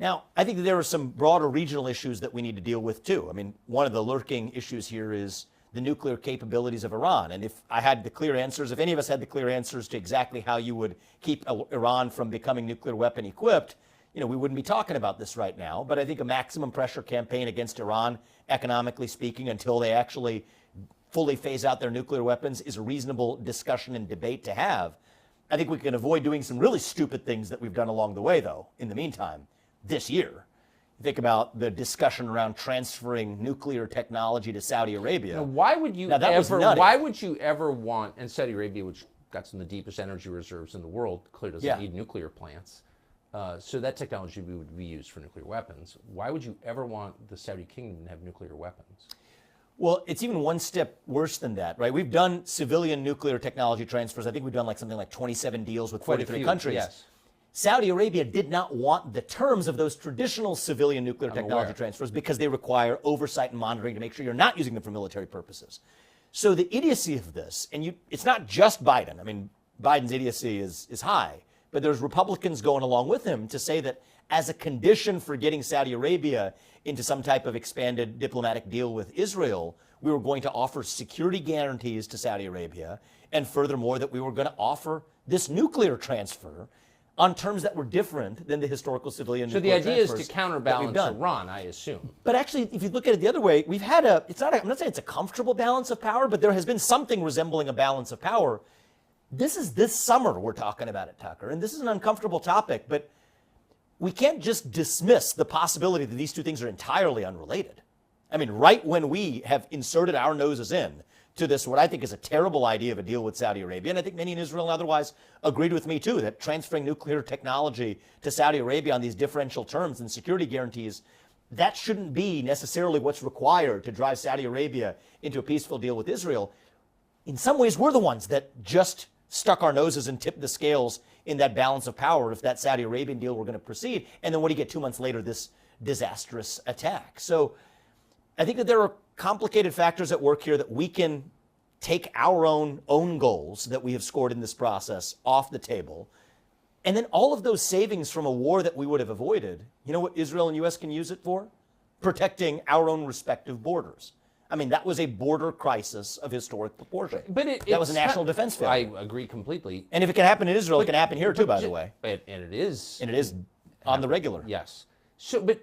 Now, I think that there are some broader regional issues that we need to deal with too. I mean, one of the lurking issues here is the nuclear capabilities of Iran. And if I had the clear answers, if any of us had the clear answers to exactly how you would keep Iran from becoming nuclear weapon equipped, we wouldn't be talking about this right now. But I think a maximum pressure campaign against Iran, economically speaking, until they actually fully phase out their nuclear weapons is a reasonable discussion and debate to have. I think we can avoid doing some really stupid things that we've done along the way, though, in the meantime, this year. Think about the discussion around transferring nuclear technology to Saudi Arabia. Now, why would you ever want, and Saudi Arabia, which got some of the deepest energy reserves in the world, clearly doesn't need nuclear plants, so that technology would be used for nuclear weapons. Why would you ever want the Saudi kingdom to have nuclear weapons? Well, it's even one step worse than that, right? We've done civilian nuclear technology transfers. I think we've done something like 27 deals with 43 countries. Yes. Saudi Arabia did not want the terms of those traditional civilian nuclear technology transfers because they require oversight and monitoring to make sure you're not using them for military purposes. So the idiocy of this, and it's not just Biden. I mean, Biden's idiocy is high, but there's Republicans going along with him to say that as a condition for getting Saudi Arabia into some type of expanded diplomatic deal with Israel, we were going to offer security guarantees to Saudi Arabia, and furthermore, that we were going to offer this nuclear transfer on terms that were different than the historical civilian nuclear transfers. So the idea is to counterbalance Iran, I assume. But actually, if you look at it the other way, we've had I'm not saying it's a comfortable balance of power, but there has been something resembling a balance of power. This is this summer we're talking about it, Tucker, and this is an uncomfortable topic, but we can't just dismiss the possibility that these two things are entirely unrelated. I mean, right when we have inserted our noses in to this, what I think is a terrible idea of a deal with Saudi Arabia, and I think many in Israel and otherwise agreed with me too, that transferring nuclear technology to Saudi Arabia on these differential terms and security guarantees, that shouldn't be necessarily what's required to drive Saudi Arabia into a peaceful deal with Israel. In some ways, we're the ones that just stuck our noses and tipped the scales in that balance of power if that Saudi Arabian deal were going to proceed. And then what do you get 2 months later? This disastrous attack. So I think that there are complicated factors at work here that we can take our own goals that we have scored in this process off the table. And then all of those savings from a war that we would have avoided, you know what Israel and U.S. can use it for? Protecting our own respective borders. I mean, that was a border crisis of historic proportion. But that was a national defense failure. I agree completely. And if it can happen in Israel, it can happen here too, by the way. And it is. And it is on the regular. Yes. So, but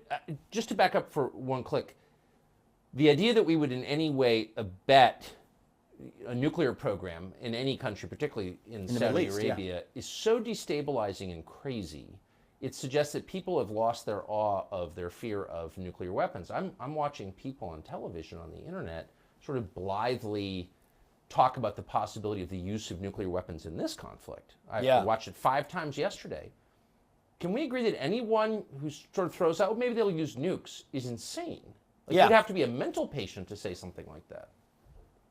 just to back up for one click, the idea that we would in any way abet a nuclear program in any country, particularly in Saudi Arabia, is so destabilizing and crazy. It suggests that people have lost their awe of their fear of nuclear weapons. I'm watching people on television, on the internet, sort of blithely talk about the possibility of the use of nuclear weapons in this conflict. I watched it 5 times yesterday. Can we agree that anyone who sort of throws out, maybe they'll use nukes, is insane? You'd have to be a mental patient to say something like that.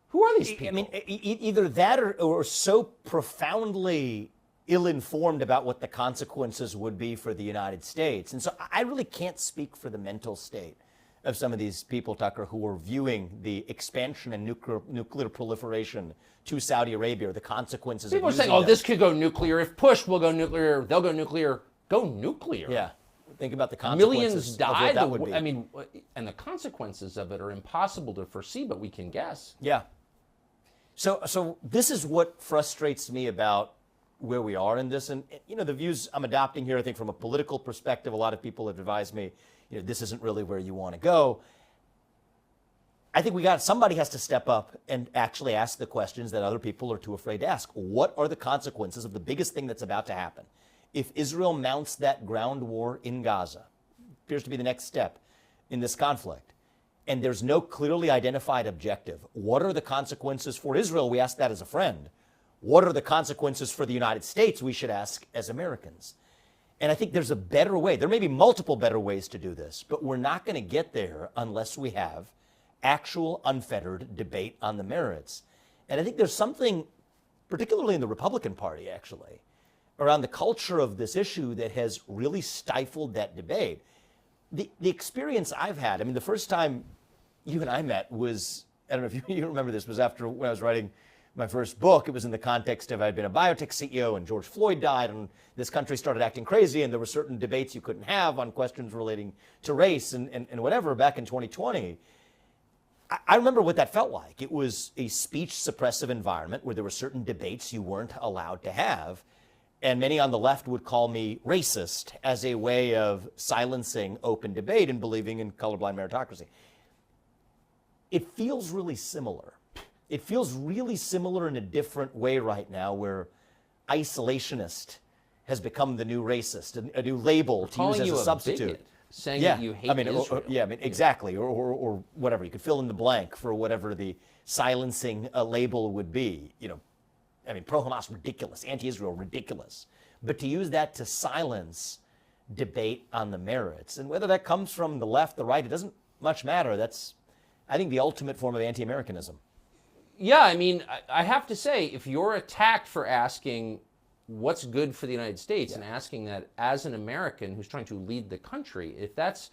Who are these people? I mean, either that or so profoundly ill-informed about what the consequences would be for the United States. And so I really can't speak for the mental state of some of these people, Tucker, who are viewing the expansion and nuclear proliferation to Saudi Arabia, or the consequences people of are saying, oh, this could go nuclear. If pushed, we'll go nuclear. They'll go nuclear. Go nuclear. Yeah. Think about the consequences. Millions died. Of what that would be. I mean, and the consequences of it are impossible to foresee, but we can guess. Yeah. So this is what frustrates me about where we are in this. And, the views I'm adopting here, I think from a political perspective, a lot of people have advised me, this isn't really where you want to go. I think somebody has to step up and actually ask the questions that other people are too afraid to ask. What are the consequences of the biggest thing that's about to happen? If Israel mounts that ground war in Gaza, appears to be the next step in this conflict, and there's no clearly identified objective, what are the consequences for Israel? We ask that as a friend. What are the consequences for the United States? We should ask as Americans. And I think there's a better way. There may be multiple better ways to do this, but we're not going to get there unless we have actual unfettered debate on the merits. And I think there's something, particularly in the Republican Party, actually, around the culture of this issue that has really stifled that debate. The experience I've had, I mean, the first time you and I met was, I don't know if you remember this, was after when I was writing my first book, it was in the context of I'd been a biotech CEO and George Floyd died and this country started acting crazy and there were certain debates you couldn't have on questions relating to race and whatever back in 2020. I remember what that felt like. It was a speech suppressive environment where there were certain debates you weren't allowed to have. And many on the left would call me racist as a way of silencing open debate and believing in colorblind meritocracy. It feels really similar. It feels really similar in a different way right now where isolationist has become the new racist, a new label to use as a substitute. Bigot, saying that you hate Israel. Exactly, or whatever. You could fill in the blank for whatever the silencing label would be. Pro-Hamas, ridiculous. Anti-Israel, ridiculous. But to use that to silence debate on the merits, and whether that comes from the left, the right, it doesn't much matter. That's, I think, the ultimate form of anti-Americanism. Yeah, I have to say, if you're attacked for asking what's good for the United States and asking that as an American who's trying to lead the country, if that's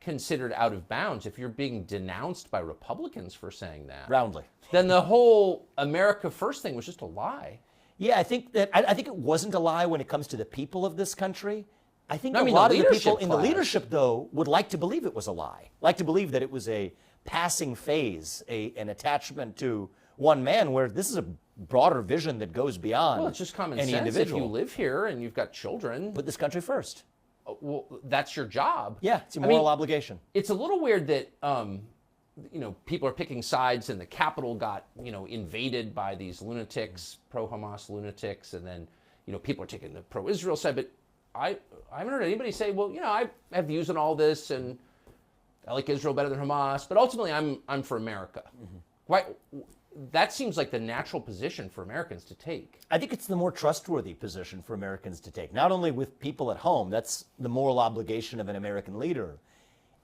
considered out of bounds, if you're being denounced by Republicans for saying that, roundly, then the whole America First thing was just a lie. Yeah, I think it wasn't a lie when it comes to the people of this country. I think a lot of the people in the leadership, though, would like to believe it was a lie, like to believe that it was a passing phase, an attachment to one man, where this is a broader vision that goes beyond. Well, it's just common any sense. Individual. If you live here and you've got children, put this country first. Well, that's your job. Yeah, it's your moral obligation. It's a little weird that people are picking sides, and the Capitol got invaded by these lunatics, pro-Hamas lunatics, and then people are taking the pro-Israel side. But I haven't heard anybody say, well, I have views on all this, and I like Israel better than Hamas, but ultimately I'm for America. Mm-hmm. Why? That seems like the natural position for Americans to take. I think it's the more trustworthy position for Americans to take, not only with people at home, that's the moral obligation of an American leader.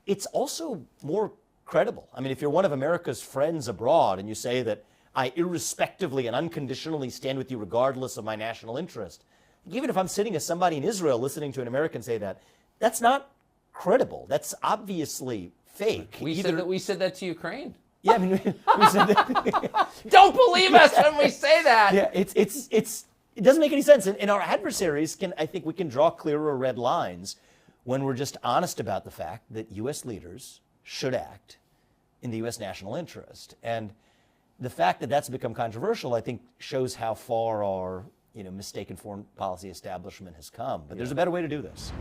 It's also more credible. If you're one of America's friends abroad and you say that I irrespectively and unconditionally stand with you regardless of my national interest, even if I'm sitting as somebody in Israel listening to an American say that, that's not credible. That's obviously fake. We said that to Ukraine. Yeah, we said that. Don't believe us when we say that. Yeah, it doesn't make any sense. And our adversaries I think we can draw clearer red lines when we're just honest about the fact that U.S. leaders should act in the U.S. national interest. And the fact that that's become controversial, I think, shows how far our mistaken foreign policy establishment has come. But there's a better way to do this.